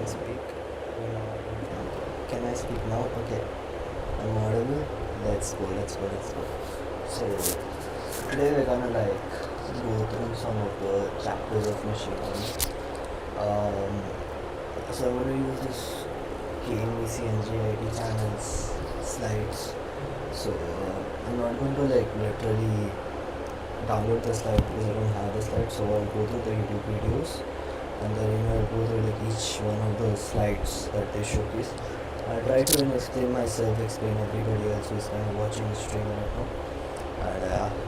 can speak. Can I speak now? Okay. I'm audible. Let's go. So today we're gonna go through some of the chapters of machine learning. Um, so I'm gonna use this KMVC and JIT channels slides. So I'm not going to literally download the slide because I don't have the slide. So I'll go through the YouTube videos and then I'll go through each one of the slides that they showcase. I'll try to explain myself, explain everybody else who's kind of watching the stream right now. And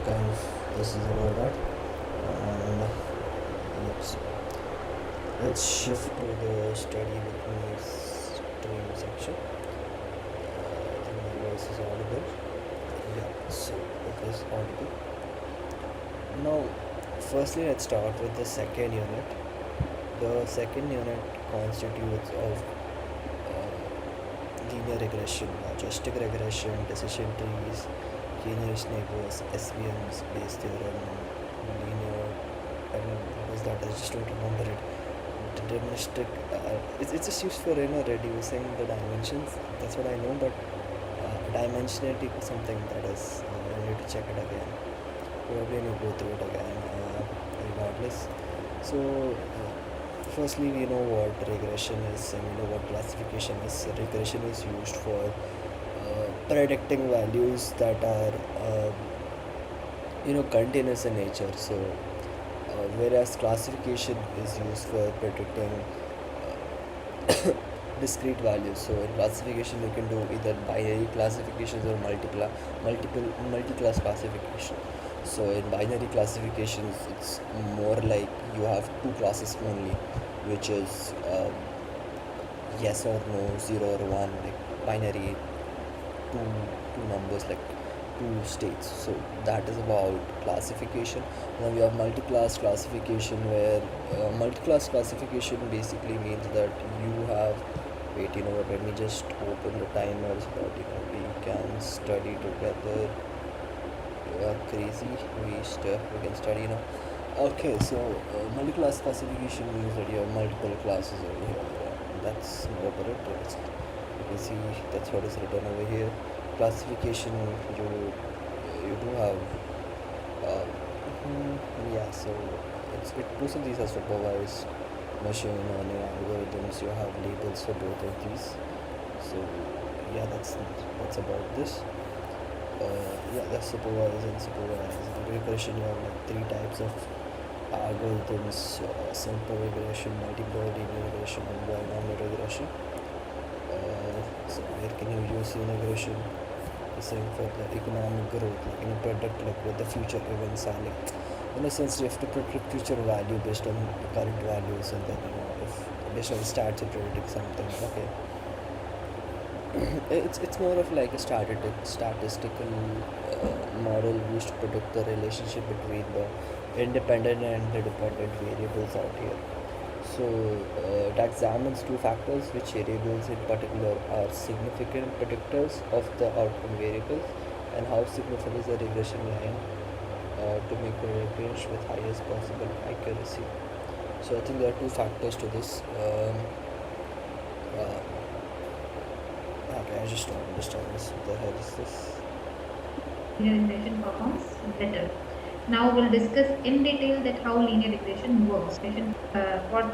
kind of this is about that. And let's shift to the study with me stream section. I think my voice is audible. Yeah, so it is audible. Now, firstly, let's start with the second unit. The second unit constitutes of linear regression, logistic regression, decision trees, k-nearest neighbors, SVMs, Bayes theorem, linear, I don't know what is that, I just don't remember it. Deterministic, it's just used for reducing the dimensions, that's what I know, but dimensionality is something that is, I need to check it again. Probably need to go through it again, regardless. So, firstly, we know what regression is and we know what classification is. Regression is used for predicting values that are continuous in nature. So whereas classification is used for predicting discrete values. So in classification you can do either binary classifications or multi-class classification. So in binary classifications it's more like you have two classes only, which is yes or no, 0 or 1, like binary, two numbers, like two states. So that is about classification. Now we have multi-class classification, where multi-class classification basically means that you have, wait, let me just open the timer so that we can study together. You are crazy, we can study now. Okay, so multi-class classification means that you have multiple classes over here. That's more correct. You can see that's what is written over here. Classification, you do have so most of these are supervised machine learning algorithms. You have labels for both of these. So yeah, that's about this. That's supervised and supervised. In regression, you have three types of algorithms: simple regression, multivariate linear regression, and binomial regression. So where can you use linear regression? The same for the economic growth, predict what the future events are like. In a sense, you have to predict future value based on the current values, and then if based on stats you're predicting something. Okay. It's more of like a statistical model used to predict the relationship between the independent and the dependent variables out here. So it examines two factors: which variables in particular are significant predictors of the outcome variables, and how significant is the regression line to make a range with highest possible accuracy. So I think there are two factors to this. Okay, I just don't understand this. What the hell is this? Linear regression performs better. Now we'll discuss in detail that how linear regression works. What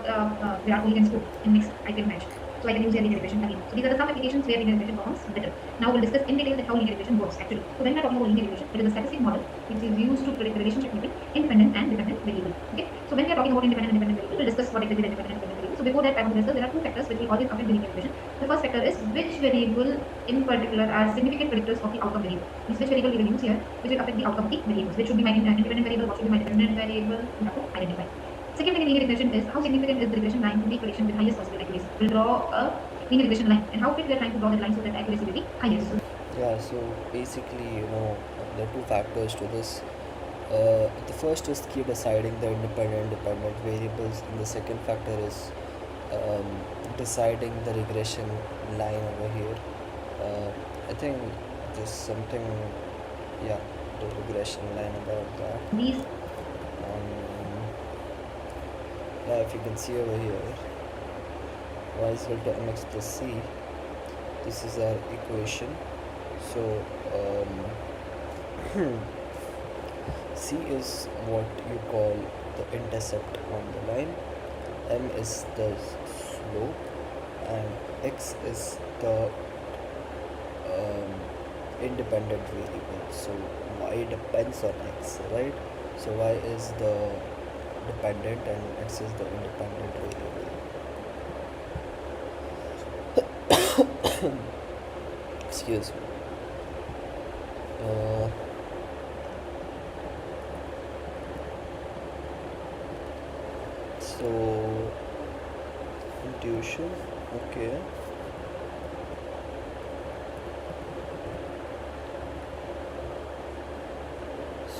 we are can scope in mixed item match. So I can use linear regression again. So these are the some applications where linear regression performs better. Now we'll discuss in detail that how linear regression works actually. So when we're talking about linear regression, it is a statistic model which is used to predict the relationship between independent and dependent variable. Okay. So when we are talking about independent and dependent variable, we'll discuss what exactly the independent and dependent variable. So before that, I want to discuss there are two factors which will always affect the linear regression. The first factor is which variable in particular are significant predictors of the outcome variable. Means which variable we will use here, which will affect the outcome of the variables. Which should be my independent variable, what should be my dependent variable, you have to identify. Second thing in linear regression is how significant is the regression line to make prediction with highest possible accuracy. We'll draw a linear regression line, and how quick we are trying to draw that line so that the accuracy will be highest. Yeah, so basically, there are two factors to this. The first is keep deciding the independent dependent variables, and the second factor is deciding the regression line over here. I think there's something, the regression line about that. These if you can see over here, y is equal to mx plus c. This is our equation. So c is what you call the intercept on the line, m is the slope, and x is the independent variable. So y depends on x, right? So y is the dependent and x is the independent variable. Excuse me. So intuition, okay.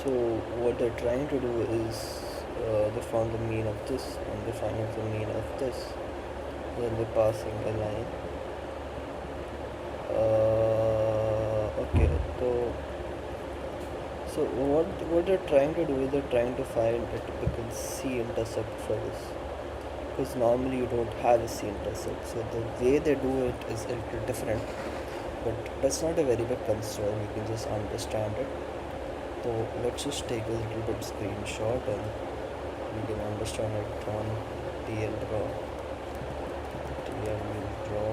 So what they're trying to do is they found the mean of this and they finding the mean of this. Then they're passing a line. Okay, so what they're trying to do is they're trying to find a typical C intercept for this, because normally you don't have a C intercept. So the way they do it is a little different, but that's not a very big concern. You can just understand it. So let's just take a little bit screenshot and we can understand it on TL draw. TL will draw.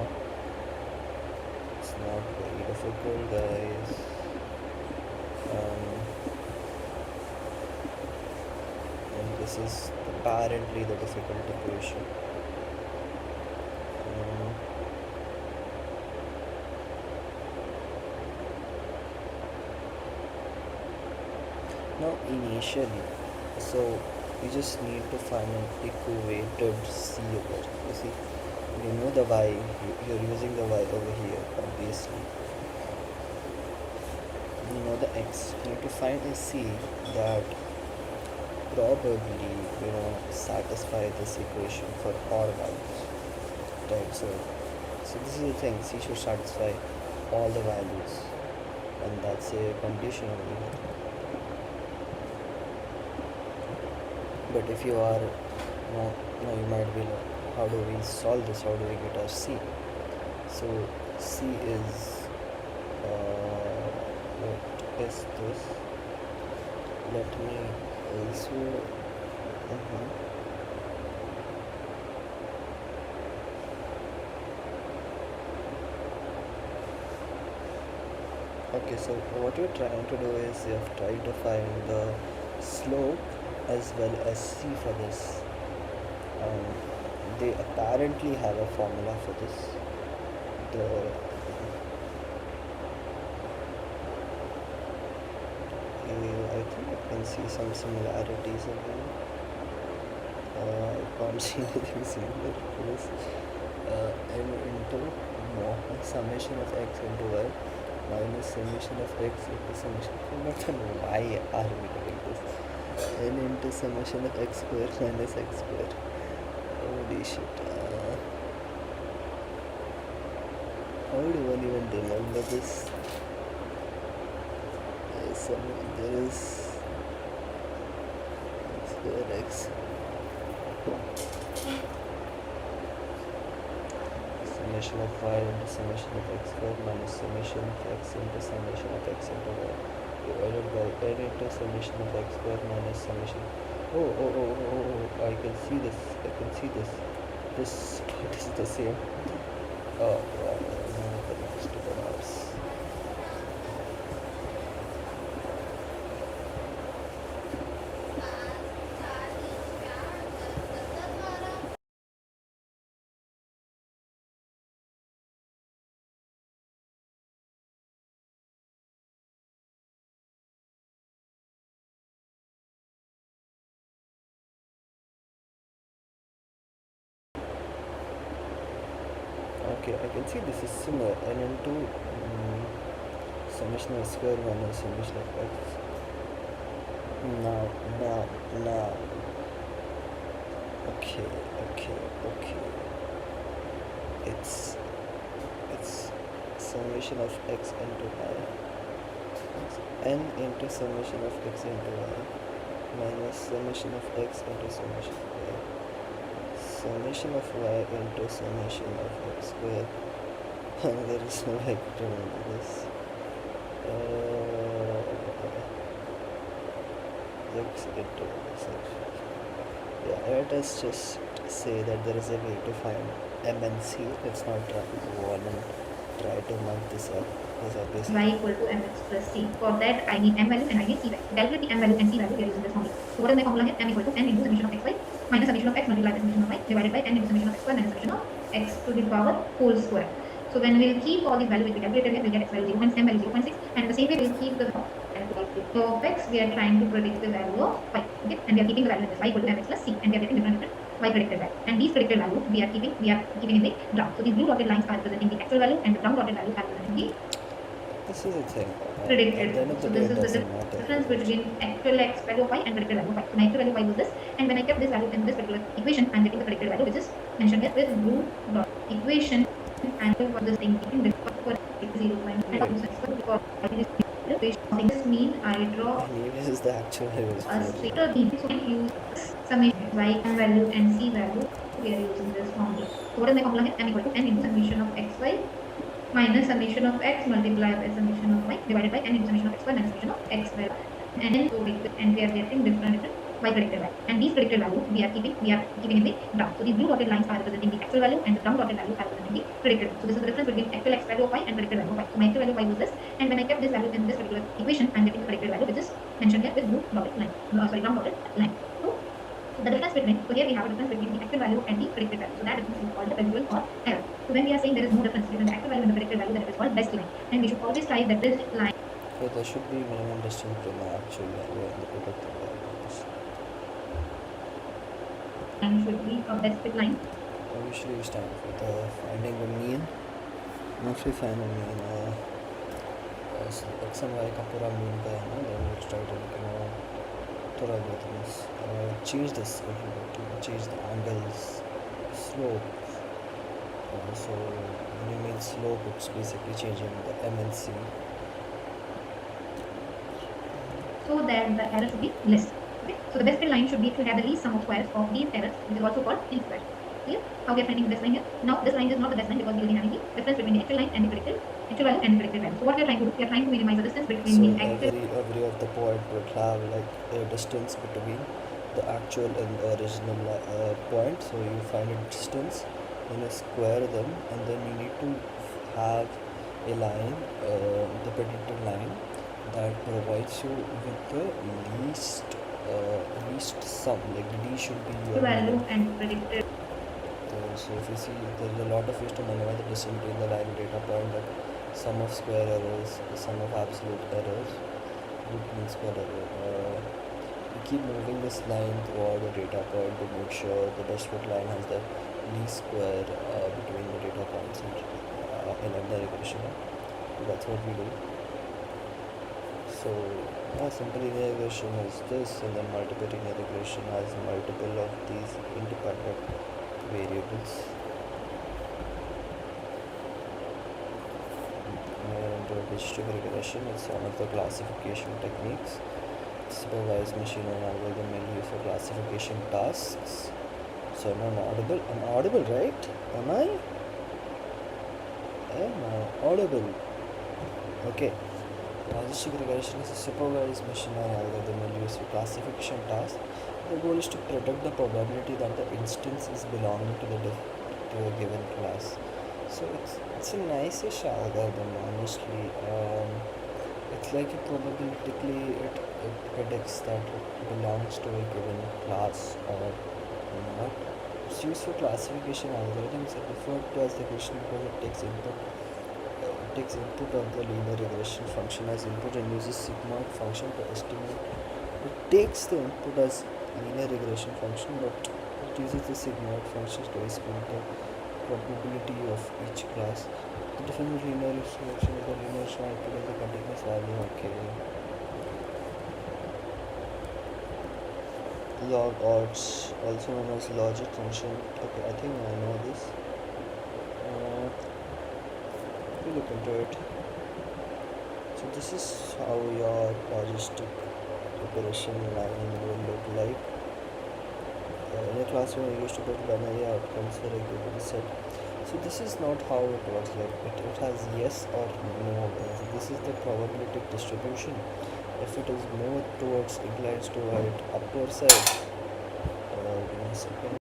It's not very difficult, guys. And this is apparently the difficult equation. Now initially, so you just need to find an equated C over. You see, you know the y, you're using the y over here, obviously. You know the x. You need to find a C that probably, satisfy this equation for all values. Right, so this is the thing, C should satisfy all the values, and that's a condition over here. But if you are, you might be like, how do we solve this? How do we get our C? So C is, what is this? Let me also, okay, so what you're trying to do is you have tried to find the slope as well as C for this. They apparently have a formula for this. I think I can see some similarities in here. I can't see anything similar to this. N into summation of x into y minus summation of x into summation. Not why are we doing this? N into summation of x square minus x square. Holy shit. How do one even remember this? There is square x. Summation of y into summation of x square minus summation of x into summation of x into y divided by n into summation of x square minus summation. Oh, I can see this. This part is the same. Oh, wow. Stupid apps. Okay, I can see this is similar. N into summation of square minus summation of x. Now. Okay. It's summation of x into y. It's n into summation of x into y minus summation of x into summation of y. summation of y into summation of x square. There is no way to remember this. X into x. Yeah, let us just say that there is a way to find m and c. Let's not try to go on and try to mug this up, because obviously y equal to mx plus c. For that, I need m value and I need c value. Calculate the m value and c value. We are using this formula. So what is my formula here? M equal to n into summation of xy minus summation of x multiplied by summation of y divided by n into summation of x square minus summation of x to the power whole square. So when we'll keep all these values which we calculated here, we'll get x value 0.6, m value 0.6, and in the same way we'll keep the so of x, we are trying to predict the value of y, okay, and we are keeping the value in this y equal to mx plus c, and we are getting different y predicted value, and these predicted values we are keeping in the brown. So these blue dotted lines are representing the actual value, and the brown dotted values are representing the this is a thing. predicted. At the end of So the day, this it is the doesn't matter. difference between actual x value of y and predicted value of y. So my actual value of y was this, and when I kept this value in this particular equation, I'm getting the predicted value, which is mentioned here with blue dot equation, and for this thing for 0.5 this mean I draw Anyways, is the actual value is a 4. straighter beam. So we use summation y value and c value. We are using this formula. So what is my formula here? M equal to n into summation of xy minus summation of x multiplied by summation of y divided by n into summation of x y minus summation of x value. And then we are getting different y predicted value. And these predicted values we are keeping in the brown. So these blue dotted lines are representing the actual value, and the brown dotted values are representing the predicted. So this is the difference between actual x value of y and predicted value of y. So my actual value of y was this, and when I kept this value in this particular equation, I'm getting the predicted value, which is mentioned here with blue dotted line. Brown dotted line. So the difference between, so here we have a difference between the actual value and the predicted value. So that difference is called the residual or error. So when we are saying there is no difference between the actual value and the predicted value, then it is called best line. And we should always try that this line So there should be minimum distance between the actual value and the predicted value. should be a best fit line. Usually we start with finding a mean. Once we find a mean, so x and y का पूरा mean का है ना, then we'll try to थोड़ा बहुत change this a little bit, change the angles, slope. So when you mean slope, it's basically changing the m and c. So that the error should be less. Okay? So the best fit line should be to have the least sum of squares of these errors, which is also called least square. Clear? How we are finding the best line here? Now this line is not the best line because we are having the difference between the actual line and the predicted actual value and the predicted value. So what we are trying to do? We are trying to minimize the distance between So the actual. every of the point would have like a distance between the actual and the original point. So you find a distance, then you square them, and then you need to have a line, the predicted line, that provides you with the least sum. Like the d should be your Value and predicted. So if you see, there is a lot of ways to minimize the distance between the line and data point, like sum of square errors, sum of absolute errors, root mean square error. You keep moving this line throughout the data point to make sure the best fit line has the least square between the data points in the regression. So that's what we do. So simple linear regression is this, and then multiple linear regression has multiple of these independent variables. And distributed regression is one of the classification techniques. Supervised machine learning algorithm mainly used for classification tasks. So I'm audible. I'm audible, right? Am I? Am I audible? Okay. Logistic regression is a supervised machine learning algorithm mainly used for classification tasks. The goal is to predict the probability that the instance is belonging to a given class. So it's a nice-ish algorithm, honestly. It's like probabilistically it predicts that it belongs to a given class or not. It's used for classification algorithms. It's referred to as regression because it takes input of the linear regression function as input and uses sigmoid function to estimate. It takes the input as linear regression function, but it uses the sigmoid function to estimate the probability of each class. The difference between linear selection is the linear output of the continuous value. Okay. Log odds, also known as logic function. Okay, I think I know this. We look into it. So this is how your logistic regression line will look like. In a classroom I used to get binary outcomes for a given set. So this is not how it works. Like it has yes or no. This is the probability distribution. If it is more towards inclines toward upper side, give me a second.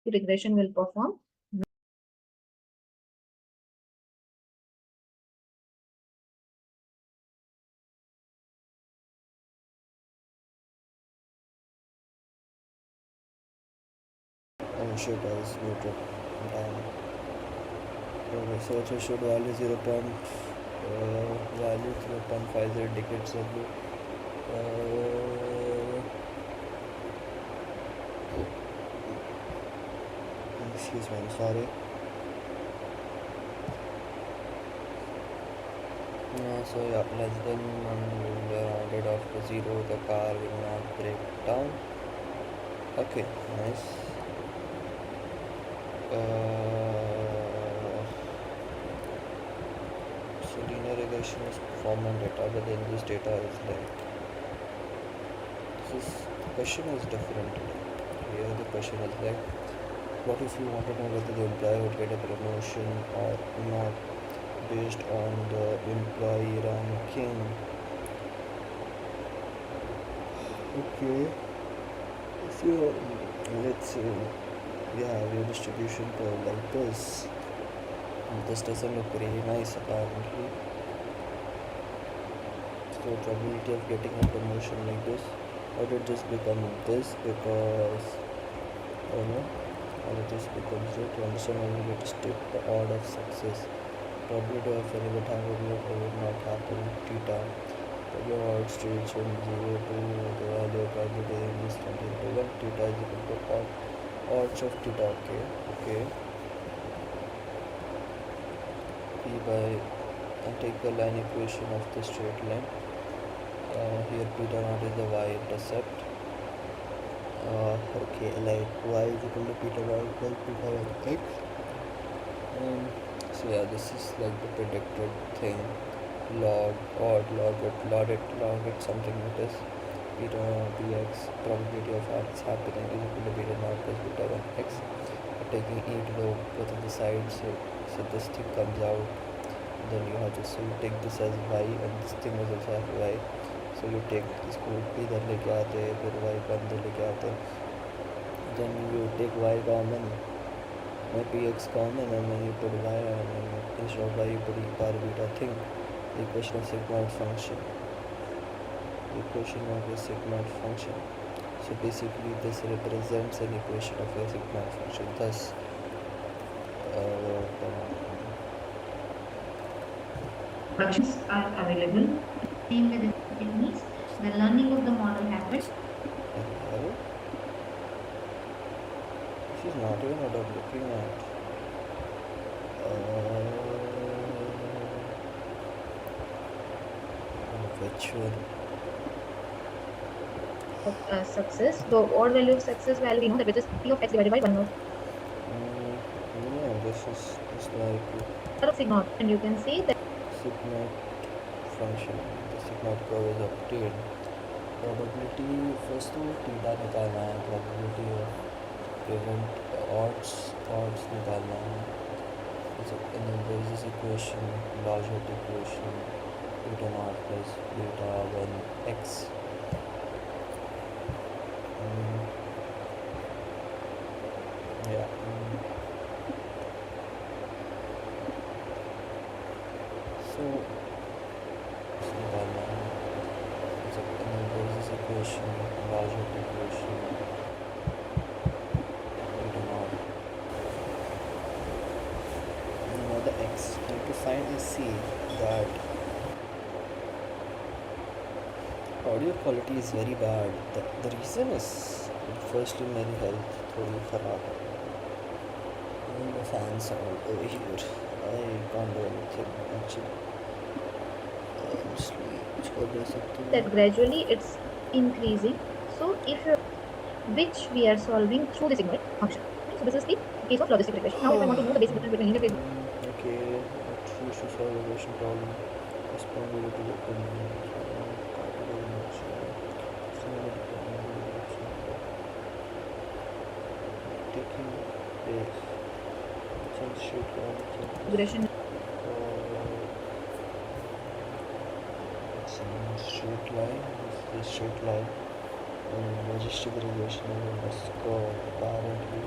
Regression will perform. Oh shit, I was muted. Damn. Okay, so threshold value 0. Value 0.50 indicates W. Excuse me, I'm sorry. So yeah, less than 1 will be rounded off to 0. The car will not break down. Okay, nice. So linear regression is performed on data, but then this data is like this question is different. Here the question is like, what if you want to know whether the employee would get a promotion or not based on the employee ranking? Okay, so let's say we have your distribution curve like this. This doesn't look really nice apparently. So probability of getting a promotion like this, or did this become this because oh no, or it just becomes it. To understand why we get to state the odd of success. Probability of any would happen or would not happen, theta. Your odds to reach from 0 to the value of probability is 20 into 1. Theta is equal to odds of theta. Okay, okay. P by and take the line equation of the straight line. Here beta naught is the y-intercept. Okay, like y is equal to beta y equals beta y x. So yeah, this is like the predicted thing. Log it something like this. Beta bx probability of x happening is equal to beta naught plus beta 1 x. Taking e to the both of the sides, so this thing comes out. Then you have to take this as y and this thing is also as y. So you take इसको इधर लेके आते हैं, फिर y को अंदर लेके आते हैं. Then you take y common, px common, and then you put y, and then instead of y you put e power beta thing. The equation of sigmoid function. The equation of the sigmoid function. So basically, this represents an equation of a sigma function. Thus, Productions are available. Same with the techniques. The learning of the model happens. hello? This is not even what I'm looking at. Virtual. Of success, the odd value of success value, we know that which is p of x divided by 1 of No, this is like sigma, and you can see that sigma function. The sigma curve is obtained. Probability first to theta निकालना है. Probability of event odds निकालना है. So, and then there is this equation, Lagrange equation, beta naught plus beta 1 x. Yeah. So निकालना है. So, and then there is this equation, Lagrange equation, beta naught. The x. You have to find and see that audio quality is very bad. The reason is firstly my health थोड़ी खराब है. The fan sound over here. I can't do anything actually. Honestly, छोड़ दे सकते हैं. that gradually it's increasing. So if you which we are solving through the sigmoid function. So this is the case of logistic regression. Now if I want to know the basic difference between linear regression. Okay, choose to solve a regression problem. Respond to the taking place. Some straight line. Regression It's a straight line. It's a straight line. Logistic regression is apparently.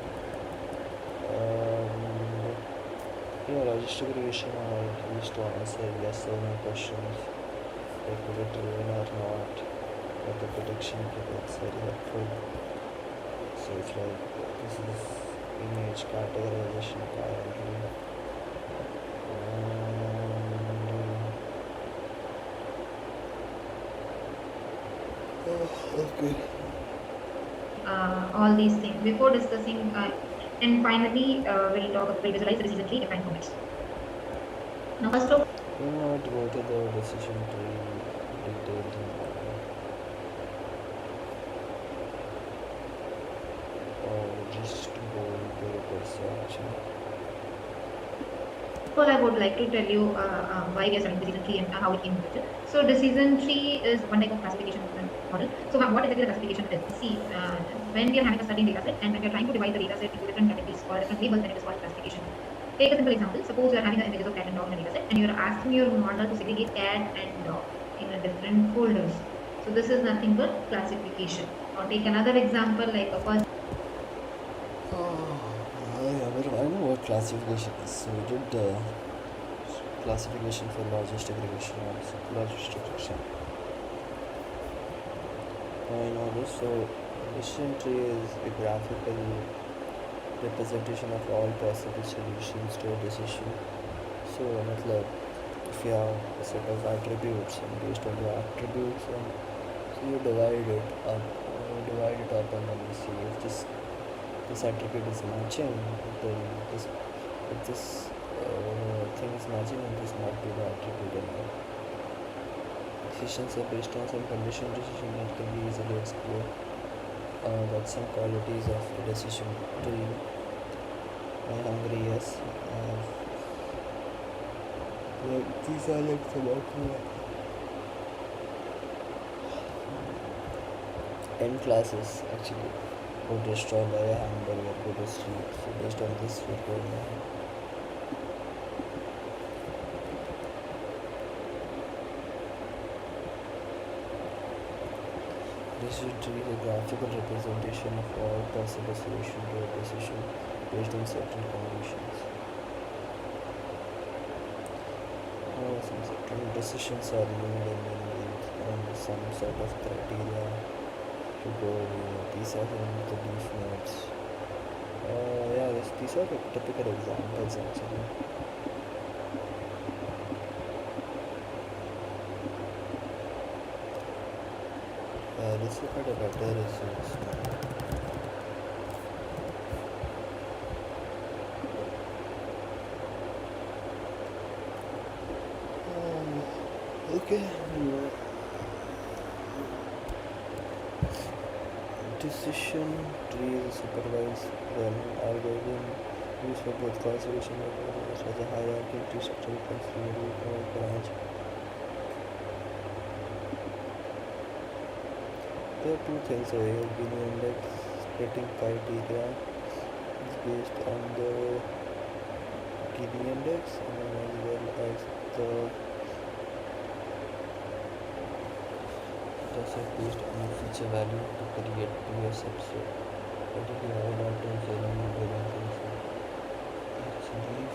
Yeah, logistic regression I used to answer yes or no questions. Like is it driven or not? But the prediction is very helpful. So it's like this is image categorization apparently. Okay. all these things before discussing and finally we'll talk about visualize the decision tree defined formats. Now first of We'll not go to the decision tree details or just go into the perception. all I would like to tell you why we are studying decision tree and how it came into picture. So decision tree is one type of classification model. So what exactly the classification is? See, when we are having a certain data set and when we are trying to divide the data set into different categories or different labels, then it is called classification. Take a simple example. Suppose you are having images of cat and dog in a data set and you are asking your model to segregate cat and dog in a different folders. So this is nothing but classification. Or take another example like a person. I know what classification is. So we did classification for logistic regression also. Logistic regression. I know this. So decision tree is a graphical representation of all possible solutions to a decision. So मतलब if you have a set of attributes and based on the attributes and so you divide it up and then you see if this attribute is matching, then if this thing is matching, then this might be the attribute anymore. Decisions are based on some conditional decision that can be easily explored. That's some qualities of the decision tree. I'm hungry, yes. These are like some end classes actually. Go to restaurant, buy a hamburger, go to street. So based on this, we're going on. Decision tree is a graphical representation of all possible solutions to a decision based on certain conditions. Some certain decisions are made and some sort of criteria to go over. These are some of the leaf nodes. Yeah, these are the typical examples actually. Let's look at a better resource now. Okay. Decision trees supervise learning algorithm used for both classification and as a hierarchy tree structure consider root or branch. There are two things over here. Gini index splitting criteria is based on the Gini index and as well as the data based on feature value to create two subset. Particularly all items are representation. Actually,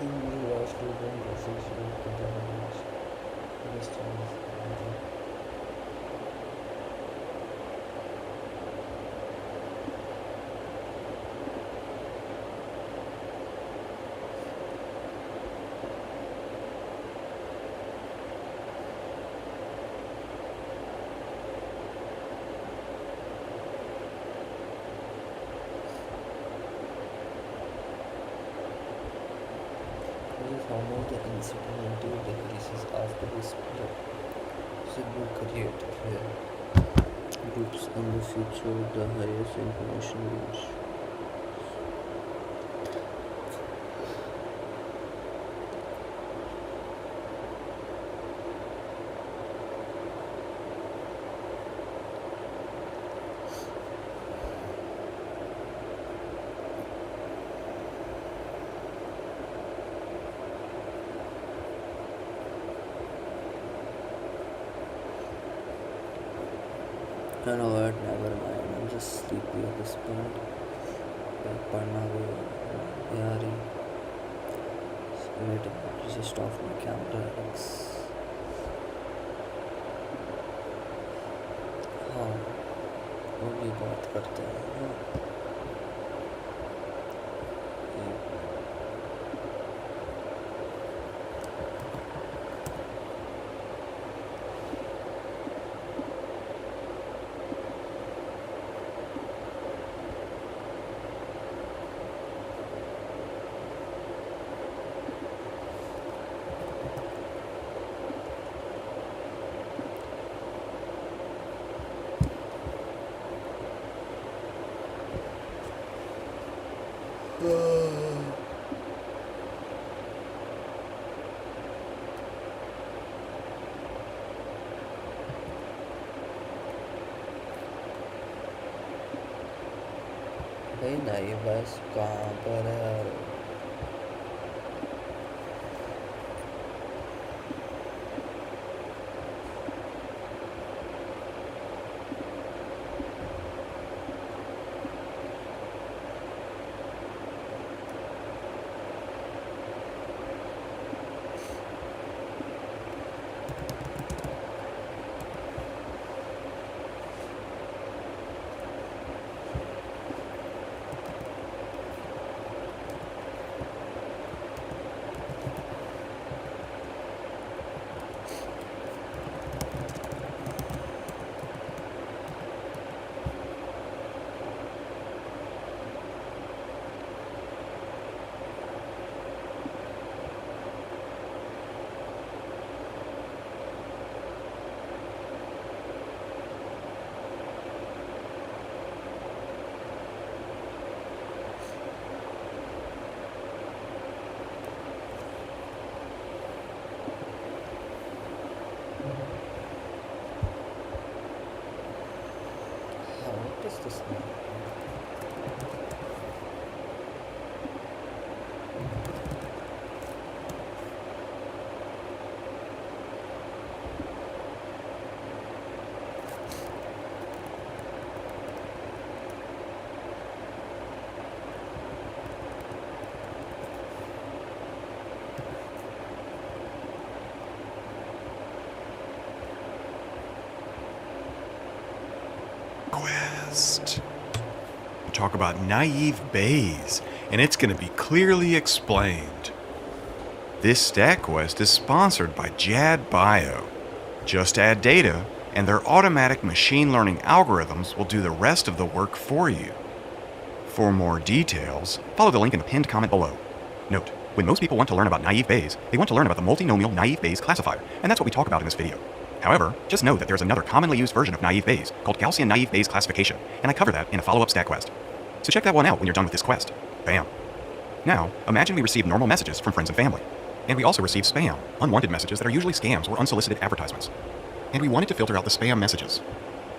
in the last two verses, we could have this chance. This is how much the uncertainty decreases after the split. So we create here groups in the future the highest information range. You know what? Never mind. I'm just sleepy at this point. पढ़ना भी यार ही wait a minute, just off my camera Alex. हाँ वो भी बात करते हैं हाँ भाई नहीं बस कहाँ पर है यार हाँ what is this now? Quest. Talk about naive Bayes, and it's going to be clearly explained. This stat quest is sponsored by JAD Bio. Just add data, and their automatic machine learning algorithms will do the rest of the work for you. For more details, follow the link in the pinned comment below. Note, when most people want to learn about naive Bayes, they want to learn about the multinomial naive Bayes classifier, and that's what we talk about in this video. However, just know that there's another commonly used version of naive Bayes called Gaussian naive Bayes classification, and I cover that in a follow-up stat quest. So check that one out when you're done with this quest. Bam. Now, imagine we receive normal messages from friends and family. And we also receive spam, unwanted messages that are usually scams or unsolicited advertisements. And we wanted to filter out the spam messages.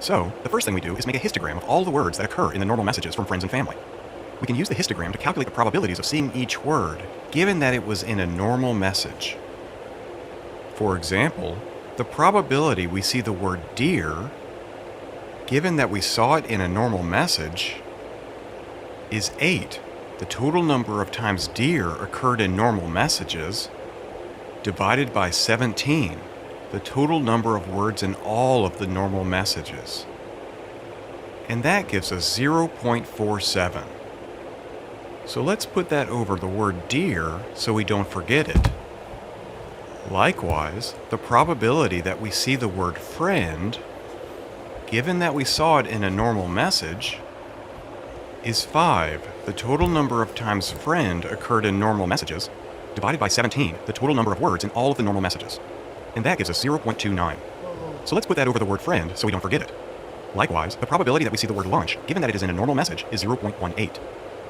So, the first thing we do is make a histogram of all the words that occur in the normal messages from friends and family. We can use the histogram to calculate the probabilities of seeing each word, given that it was in a normal message. For example, the probability we see the word dear, given that we saw it in a normal message, is 8. The total number of times dear occurred in normal messages, divided by 17, the total number of words in all of the normal messages. And that gives us 0.47. So let's put that over the word dear so we don't forget it. Likewise, the probability that we see the word friend, given that we saw it in a normal message, is 5. The total number of times friend occurred in normal messages, divided by 17, the total number of words in all of the normal messages. And that gives us 0.29. So let's put that over the word friend so we don't forget it. Likewise, the probability that we see the word lunch, given that it is in a normal message, is 0.18.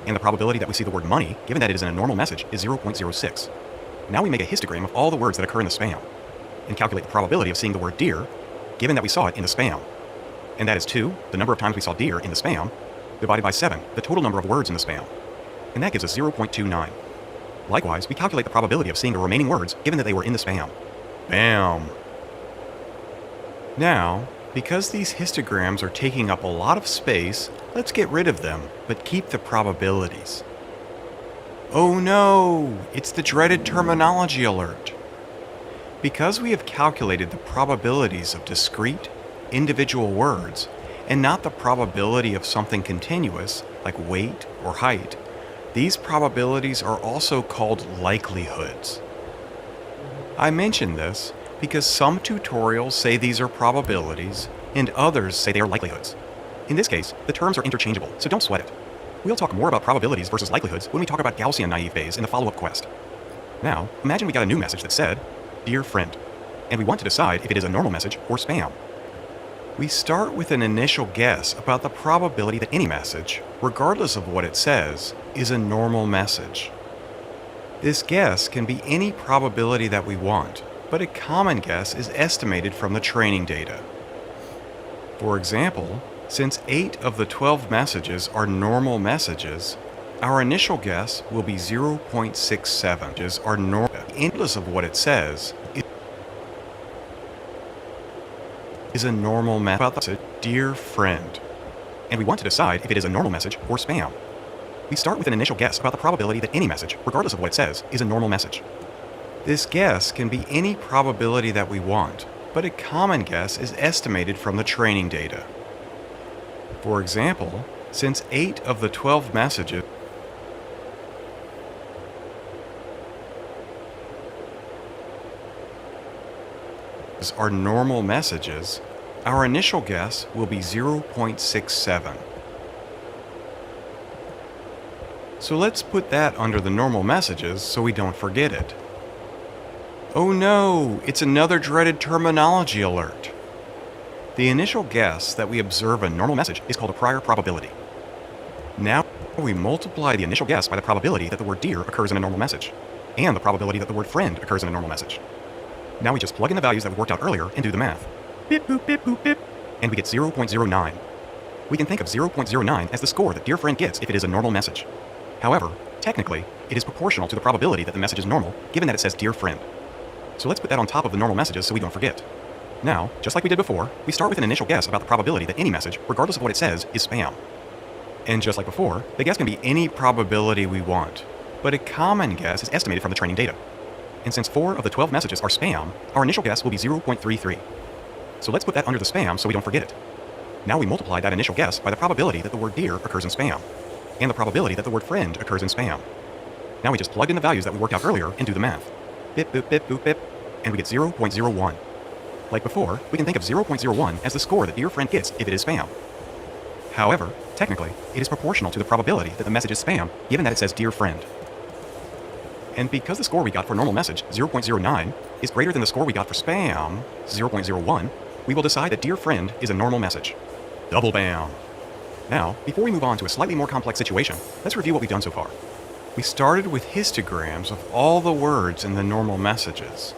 And the probability that we see the word money, given that it is in a normal message, is 0.06. Now we make a histogram of all the words that occur in the spam, and calculate the probability of seeing the word dear, given that we saw it in the spam. And that is 2, the number of times we saw dear in the spam, divided by 7, the total number of words in the spam. And that gives us 0.29. Likewise, we calculate the probability of seeing the remaining words, given that they were in the spam. Bam! Now, because these histograms are taking up a lot of space, let's get rid of them, but keep the probabilities. Oh no! It's the dreaded terminology alert! Because we have calculated the probabilities of discrete, individual words, and not the probability of something continuous, like weight or height, these probabilities are also called likelihoods. I mention this because some tutorials say these are probabilities, and others say they are likelihoods. In this case, the terms are interchangeable, so don't sweat it. We'll talk more about probabilities versus likelihoods when we talk about Gaussian naive Bayes in the follow-up quest. Now, imagine we got a new message that said, "Dear friend," and we want to decide if it is a normal message or spam. We start with an initial guess about the probability that any message, regardless of what it says, is a normal message. This guess can be any probability that we want, but a common guess is estimated from the training data. For example, since 8 of the 12 messages are normal messages, our initial guess will be 0.67. Messages are normal, regardless of what it says, is a normal message about the dear friend. And we want to decide if it is a normal message or spam. We start with an initial guess about the probability that any message, regardless of what it says, is a normal message. This guess can be any probability that we want, but a common guess is estimated from the training data. For example, since 8 of the 12 messages are normal messages, our initial guess will be 0.67. So let's put that under the normal messages so we don't forget it. Oh no, it's another dreaded terminology alert. The initial guess that we observe a normal message is called a prior probability. Now we multiply the initial guess by the probability that the word dear occurs in a normal message, and the probability that the word friend occurs in a normal message. Now we just plug in the values that we worked out earlier and do the math. Bip boop bip boop bip, and we get 0.09. We can think of 0.09 as the score that dear friend gets if it is a normal message. However, technically, it is proportional to the probability that the message is normal, given that it says dear friend. So let's put that on top of the normal messages so we don't forget. Now, just like we did before, we start with an initial guess about the probability that any message, regardless of what it says, is spam. And just like before, the guess can be any probability we want, but a common guess is estimated from the training data. And since 4 of the 12 messages are spam, our initial guess will be 0.33. So let's put that under the spam so we don't forget it. Now we multiply that initial guess by the probability that the word dear occurs in spam, and the probability that the word friend occurs in spam. Now we just plug in the values that we worked out earlier and do the math. Bip, boop, bip, boop, bip, and we get 0.01. Like before, we can think of 0.01 as the score that dear friend gets if it is spam. However, technically, it is proportional to the probability that the message is spam, given that it says dear friend. And because the score we got for normal message, 0.09, is greater than the score we got for spam, 0.01, we will decide that dear friend is a normal message. Double bam! Now, before we move on to a slightly more complex situation, let's review what we've done so far. We started with histograms of all the words in the normal messages,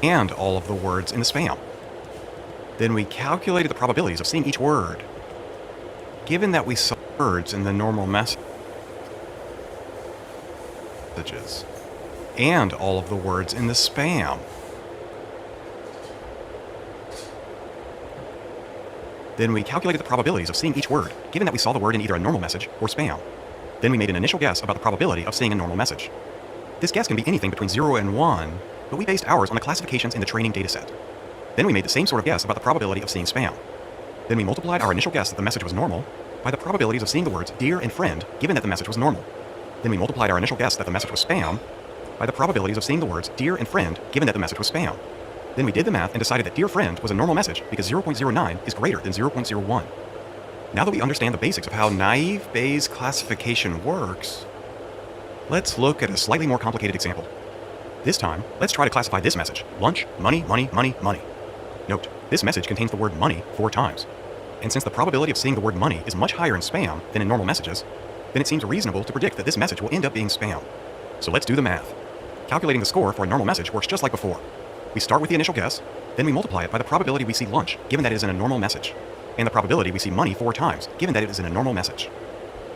and all of the words in the spam. Then we calculated the probabilities of seeing each word. Given that we saw words in the normal messages, and all of the words in the spam. Then we calculated the probabilities of seeing each word, given that we saw the word in either a normal message or spam. Then we made an initial guess about the probability of seeing a normal message. This guess can be anything between 0 and 1, but we based ours on the classifications in the training dataset. Then we made the same sort of guess about the probability of seeing spam. Then we multiplied our initial guess that the message was normal by the probabilities of seeing the words dear and friend, given that the message was normal. Then we multiplied our initial guess that the message was spam by the probabilities of seeing the words dear and friend, given that the message was spam. Then we did the math and decided that dear friend was a normal message because 0.09 is greater than 0.01. Now that we understand the basics of how naive Bayes classification works, let's look at a slightly more complicated example. This time, let's try to classify this message: lunch, money, money, money, money. Note, this message contains the word money 4 times. And since the probability of seeing the word money is much higher in spam than in normal messages, then it seems reasonable to predict that this message will end up being spam. So let's do the math. Calculating the score for a normal message works just like before. We start with the initial guess, then we multiply it by the probability we see lunch, given that it is in a normal message, and the probability we see money 4 times, given that it is in a normal message.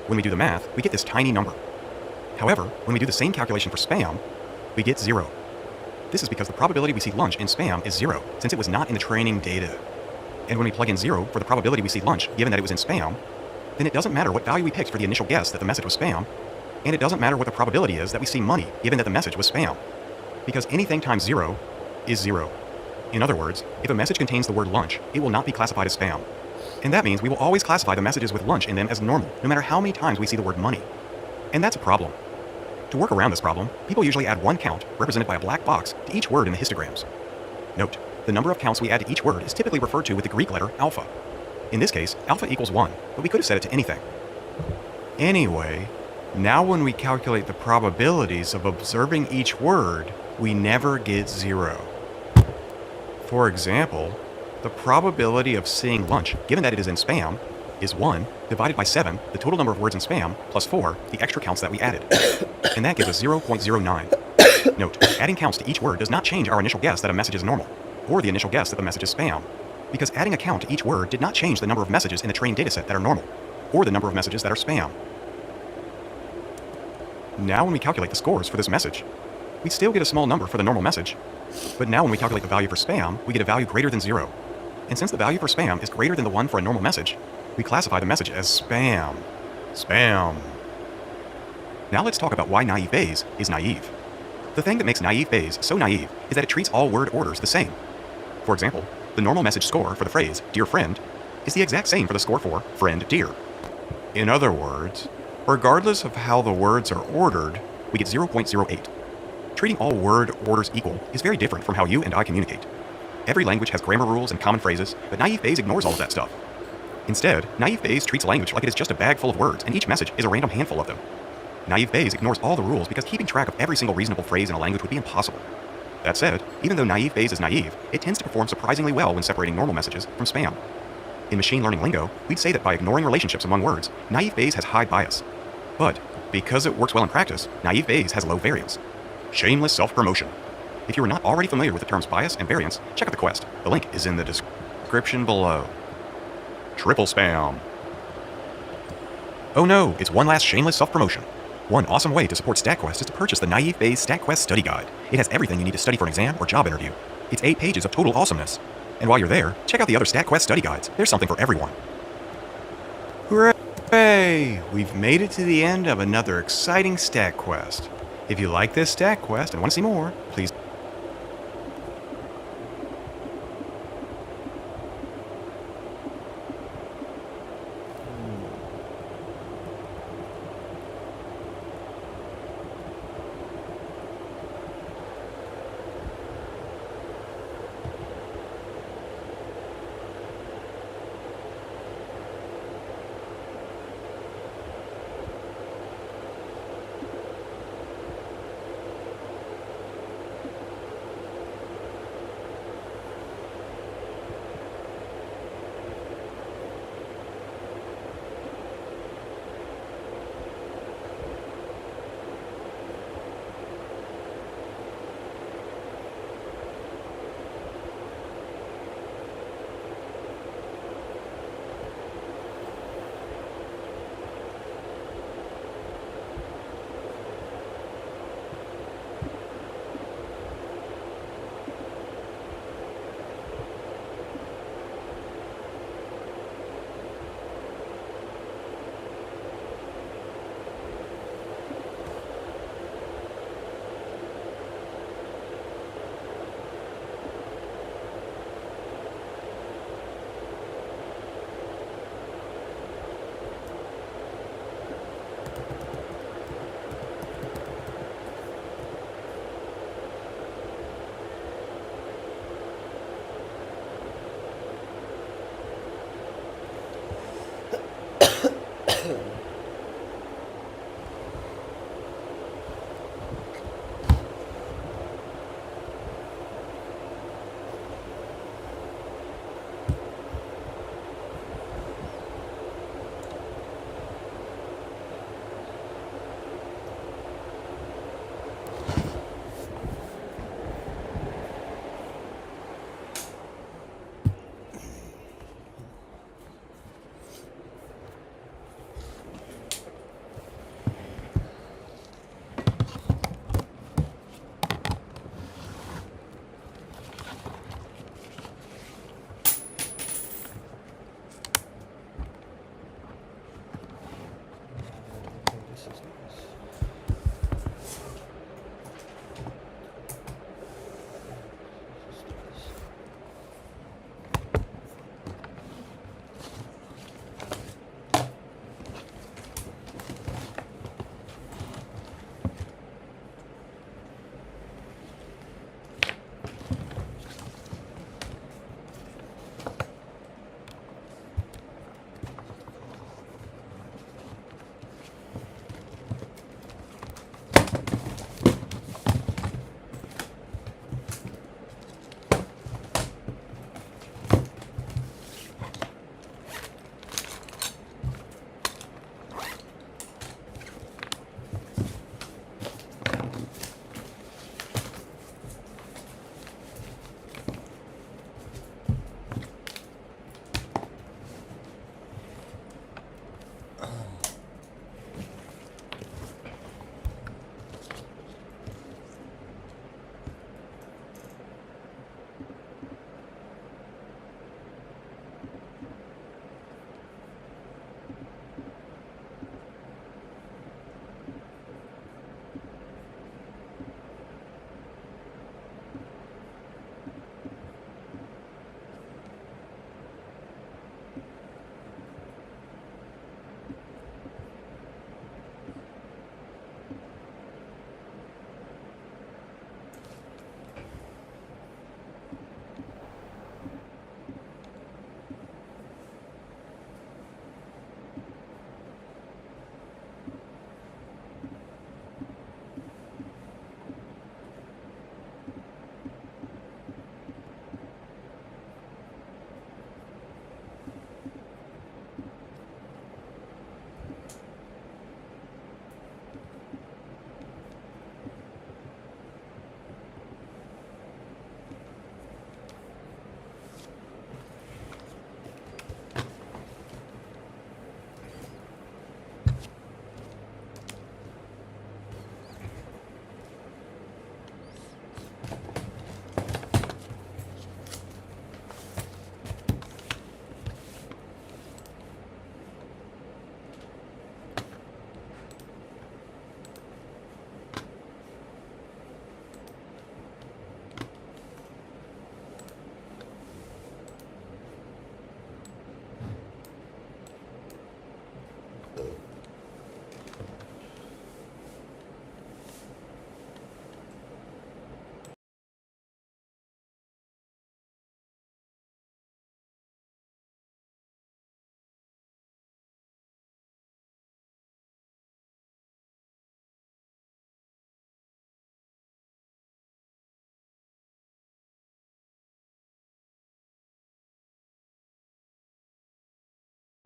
When we do the math, we get this tiny number. However, when we do the same calculation for spam, we get 0. This is because the probability we see lunch in spam is 0, since it was not in the training data. And when we plug in 0 for the probability we see lunch, given that it was in spam, then it doesn't matter what value we picked for the initial guess that the message was spam, and it doesn't matter what the probability is that we see money, given that the message was spam. Because anything times 0 is 0. In other words, if a message contains the word lunch, it will not be classified as spam. And that means we will always classify the messages with lunch in them as normal, no matter how many times we see the word money. And that's a problem. To work around this problem, people usually add 1 count, represented by a black box, to each word in the histograms. Note, the number of counts we add to each word is typically referred to with the Greek letter alpha. In this case, alpha equals 1, but we could have set it to anything. Anyway, now when we calculate the probabilities of observing each word, we never get 0. For example, the probability of seeing lunch, given that it is in spam, is 1 divided by 7, the total number of words in spam, plus 4, the extra counts that we added. And that gives us 0.09. Note, adding counts to each word does not change our initial guess that a message is normal, or the initial guess that the message is spam, because adding a count to each word did not change the number of messages in the trained dataset that are normal, or the number of messages that are spam. Now when we calculate the scores for this message, we still get a small number for the normal message, but now when we calculate the value for spam, we get a value greater than 0. And since the value for spam is greater than the one for a normal message, we classify the message as spam. Spam. Now let's talk about why naive Bayes is naive. The thing that makes naive Bayes so naive is that it treats all word orders the same. For example, the normal message score for the phrase, dear friend, is the exact same for the score for friend dear. In other words, regardless of how the words are ordered, we get 0.08. Treating all word orders equal is very different from how you and I communicate. Every language has grammar rules and common phrases, but naive Bayes ignores all of that stuff. Instead, naive Bayes treats language like it is just a bag full of words, and each message is a random handful of them. Naive Bayes ignores all the rules because keeping track of every single reasonable phrase in a language would be impossible. That said, even though naive Bayes is naive, it tends to perform surprisingly well when separating normal messages from spam. In machine learning lingo, we'd say that by ignoring relationships among words, naive Bayes has high bias. But, because it works well in practice, naive Bayes has low variance. Shameless self-promotion. If you are not already familiar with the terms bias and variance, check out the quest. The link is in the description below. Triple spam. Oh no, it's one last shameless self-promotion. One awesome way to support StatQuest is to purchase the Naive Bayes StatQuest Study Guide. It has everything you need to study for an exam or job interview. It's 8 pages of total awesomeness. And while you're there, check out the other StatQuest study guides. There's something for everyone. Hooray! We've made it to the end of another exciting StatQuest. If you like this StatQuest and want to see more, please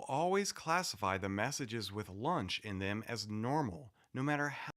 always classify the messages with lunch in them as normal, no matter how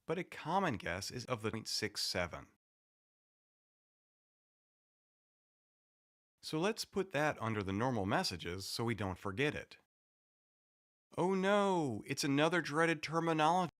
but a common guess is of the 0.67. So let's put that under the normal messages so we don't forget it. Oh no, it's another dreaded terminology.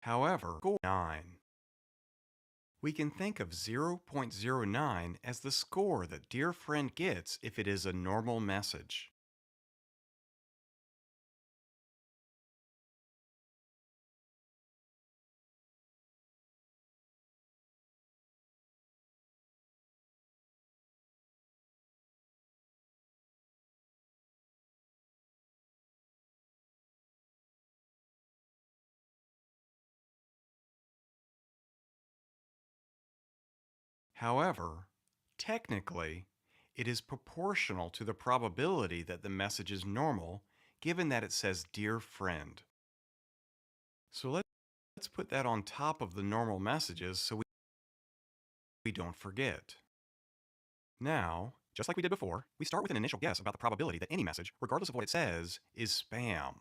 However, score 9. We can think of 0.09 as the score that Dear Friend gets if it is a normal message. However, technically, it is proportional to the probability that the message is normal, given that it says Dear Friend. So let's put that on top of the normal messages so we don't forget. Now, just like we did before, we start with an initial guess about the probability that any message, regardless of what it says, is spam.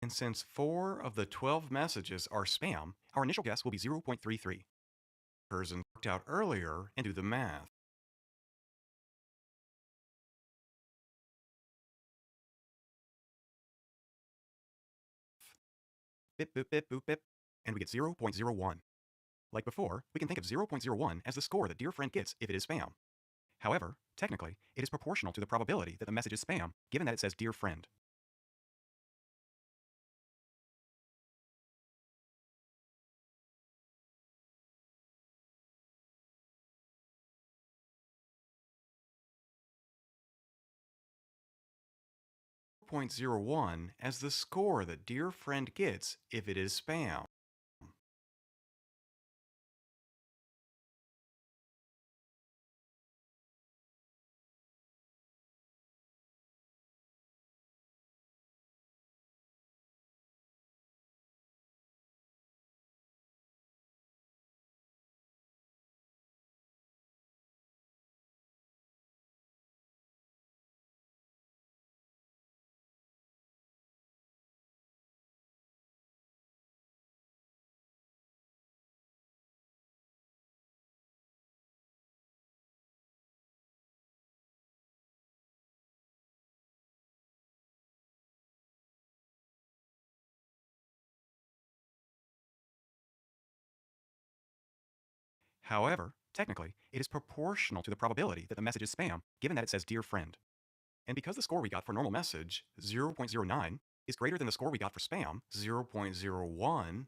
And since 4 of the 12 messages are spam, our initial guess will be 0.33. Person worked out earlier and do the math. Bip, boop, bip, boop, bip, and we get 0.01. Like before, we can think of 0.01 as the score that Dear Friend gets if it is spam. However, technically, it is proportional to the probability that the message is spam, given that it says Dear Friend. .01 as the score that Dear Friend gets if it is spam. However, technically, it is proportional to the probability that the message is spam, given that it says Dear Friend. And because the score we got for normal message, 0.09, is greater than the score we got for spam, 0.01,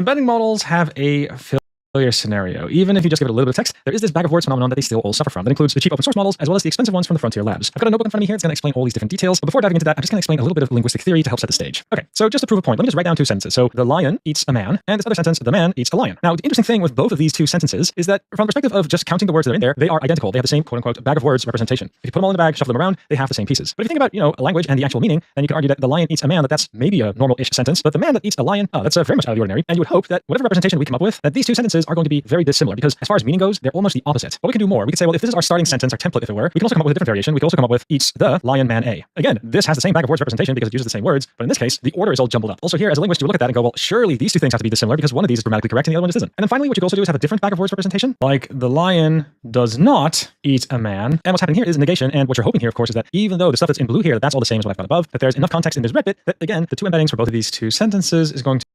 Embedding models have a failure scenario. Even if you just give it a little bit of text, there is this bag of words phenomenon that they still all suffer from. That includes the cheap open source models as well as the expensive ones from the frontier labs. I've got a notebook in front of me here. It's going to explain all these different details. But before diving into that, I'm just going to explain a little bit of linguistic theory to help set the stage. Okay, so just to prove a point, let me just write down two sentences. So the lion eats a man, and this other sentence, the man eats a lion. Now, the interesting thing with both of these two sentences is that from the perspective of just counting the words that are in there, they are identical. They have the same quote-unquote bag of words representation. If you put them all in the bag, shuffle them around, they have the same pieces. But if you think about, a language and the actual meaning, then you can argue that the lion eats a man, that's maybe a normal-ish sentence, but the man that eats a lion, that's very much out of the ordinary. And you would hope that whatever representation we come up with, that these two sentences are going to be very dissimilar, because as far as meaning goes, they're almost the opposite. But we can do more. We could say, well, if this is our starting sentence, our template, if it were, we can also come up with a different variation. We can also come up with eats the lion man A. Again, this has the same bag of words representation because it uses the same words, but in this case, the order is all jumbled up. Also here, as a linguist, you would look at that and go, well, surely these two things have to be dissimilar because one of these is grammatically correct and the other one just isn't. And then finally, what you can also do is have a different bag of words representation, like the lion does not eat a man. And what's happening here is negation. And what you're hoping here, of course, is that even though the stuff that's in blue here, that's all the same as what I've got above, that there's enough context in this red bit that, again, the two embeddings for both of these two sentences is going to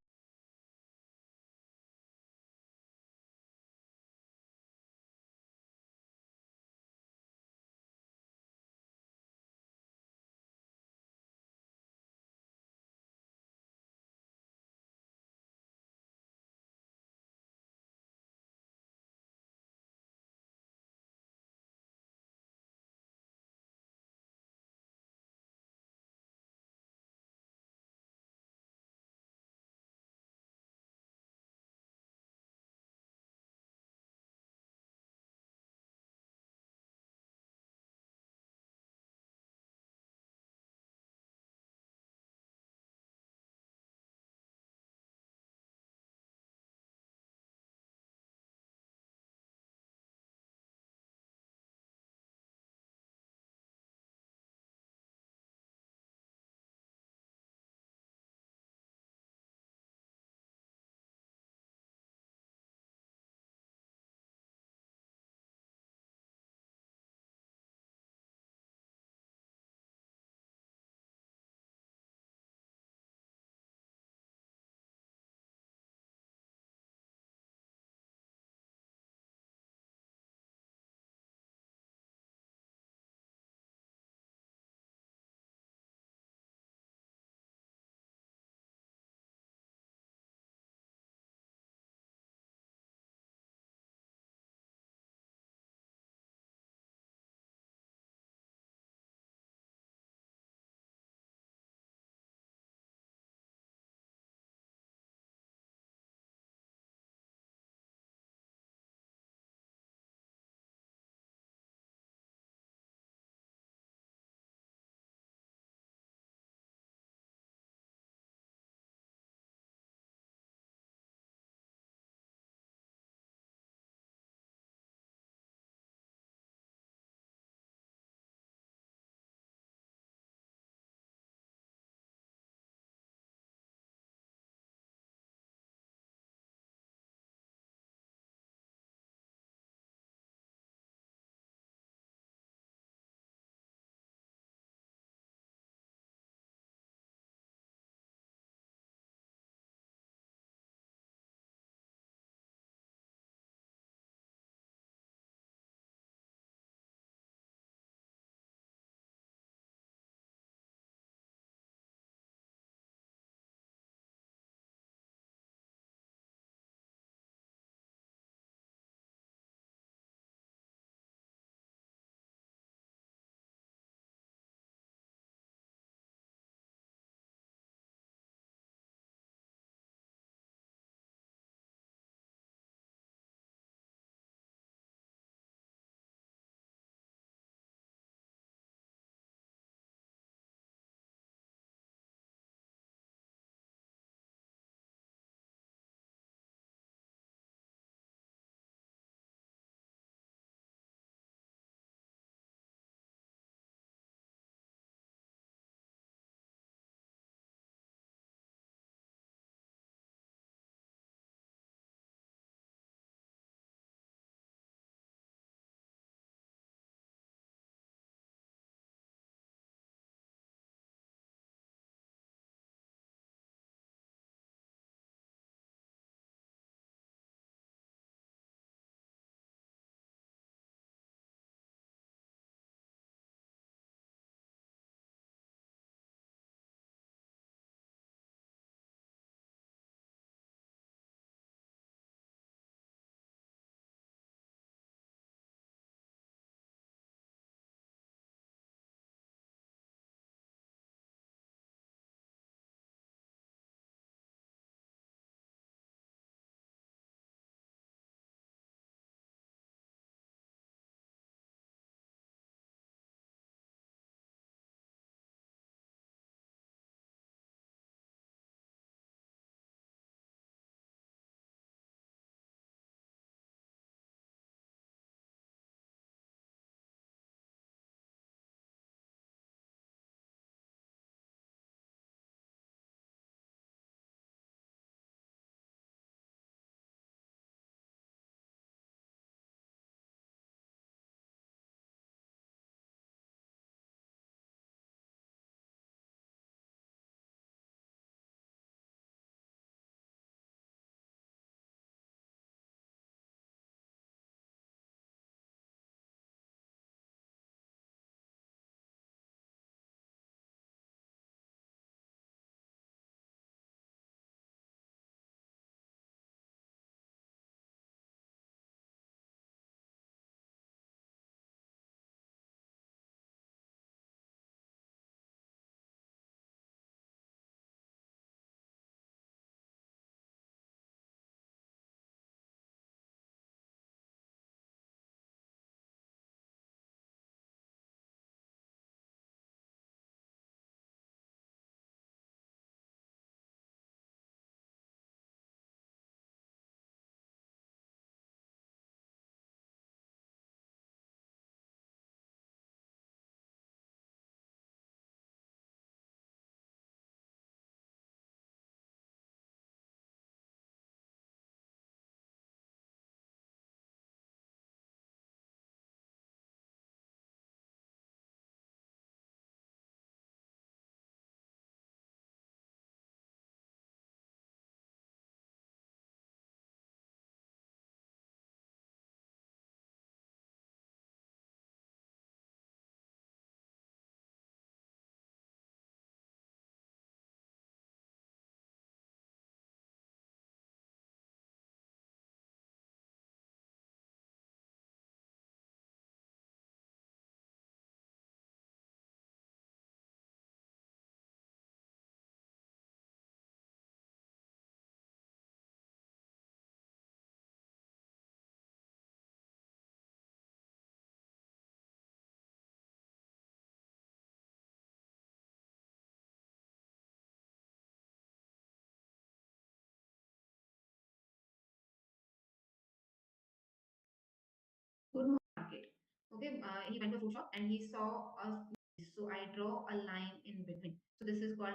Okay, he went to a fruit shop and he saw a, so I draw a line in between. So this is called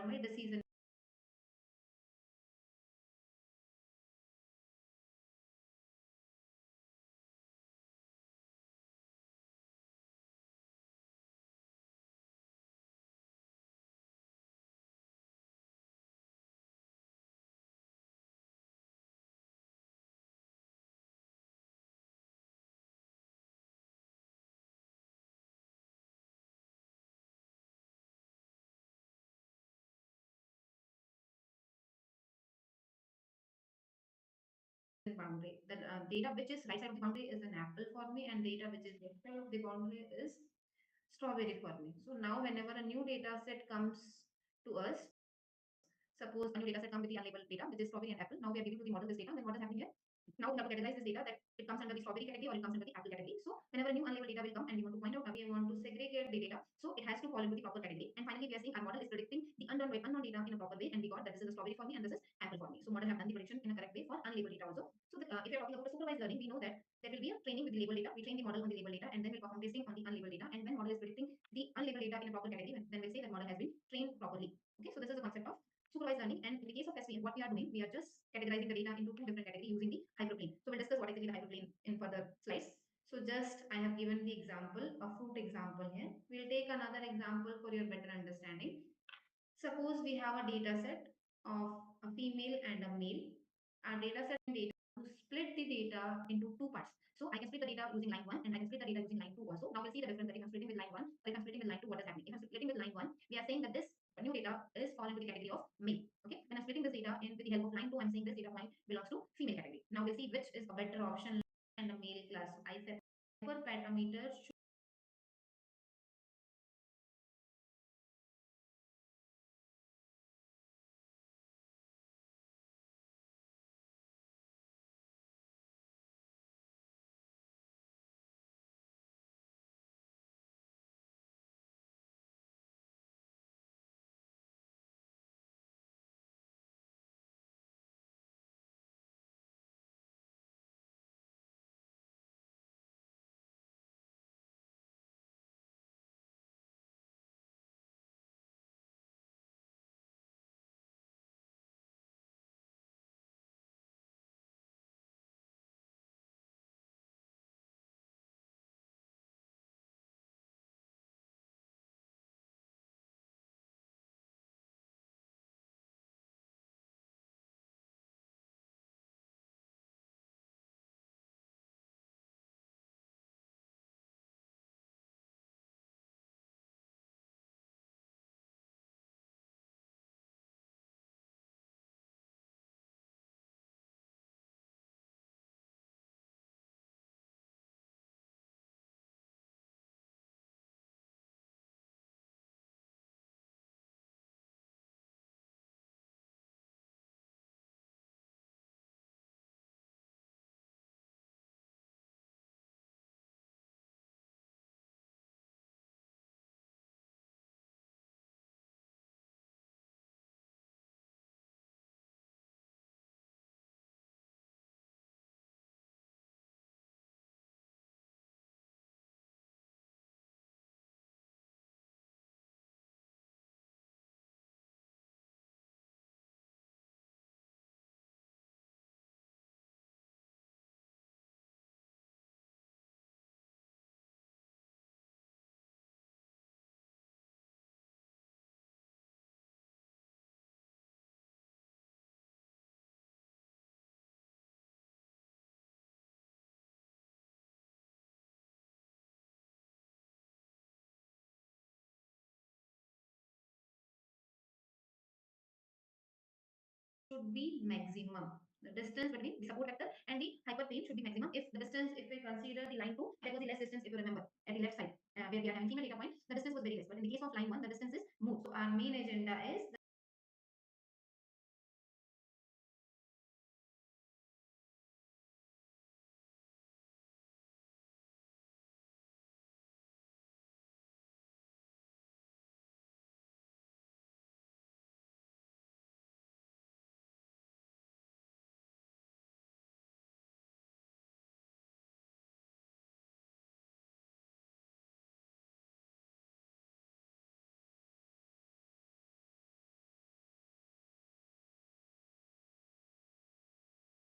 primary disease. Boundary. The data which is right side of the boundary is an apple for me, and data which is left side of the boundary is strawberry for me. So now, whenever a new data set comes to us, suppose a new data set comes with the unlabeled data, which is strawberry and apple. Now we are giving to the model this data. Then what is happening here? Now we have to categorize this data that it comes under the strawberry category or it comes under the apple category. So whenever a new unlabeled data will come and we want to point out, we want to segregate the data, so it has to fall into the proper category. And finally, we are seeing our model is predicting the unknown data in a proper way, and we got that this is a strawberry for me and this is apple for me. So model have done the prediction in a correct way for unlabeled data also. So if you're talking about a supervised learning, we know that there will be a training with the labeled data. We train the model on the labeled data, and then we'll perform testing on the unlabeled data. And when model is predicting the unlabeled data in a proper category, then we'll say that model has been trained properly. Okay, so this is the concept of supervised learning. And in the case of SVM, what we are doing, we are just categorizing the data into two different categories using the hyperplane. So we'll discuss what exactly the hyperplane in further slides. So just I have given the example, a fruit example here. We'll take another example for your better understanding. Suppose we have a data set of a female and a male. Our data set data to split the data into two parts. So I can split the data using line 1 and I can split the data using line 2 also. Now we'll see the difference that if I'm splitting with line 1 or if I'm splitting with line 2, what is happening. If I'm splitting with line 1, we are saying that this new data is fall into the category of male. Okay. When I'm splitting this data in with the help of line 2, I'm saying this data point belongs to female category. Now we'll see which is a better option and a male class. I said parameter should be maximum. The distance between the support vector and the hyperplane should be maximum. If the distance, if we consider the line 2, that was the less distance, if you remember, at the left side, where we are having female data point, the distance was very less. But in the case of line 1, the distance is more. So our main agenda is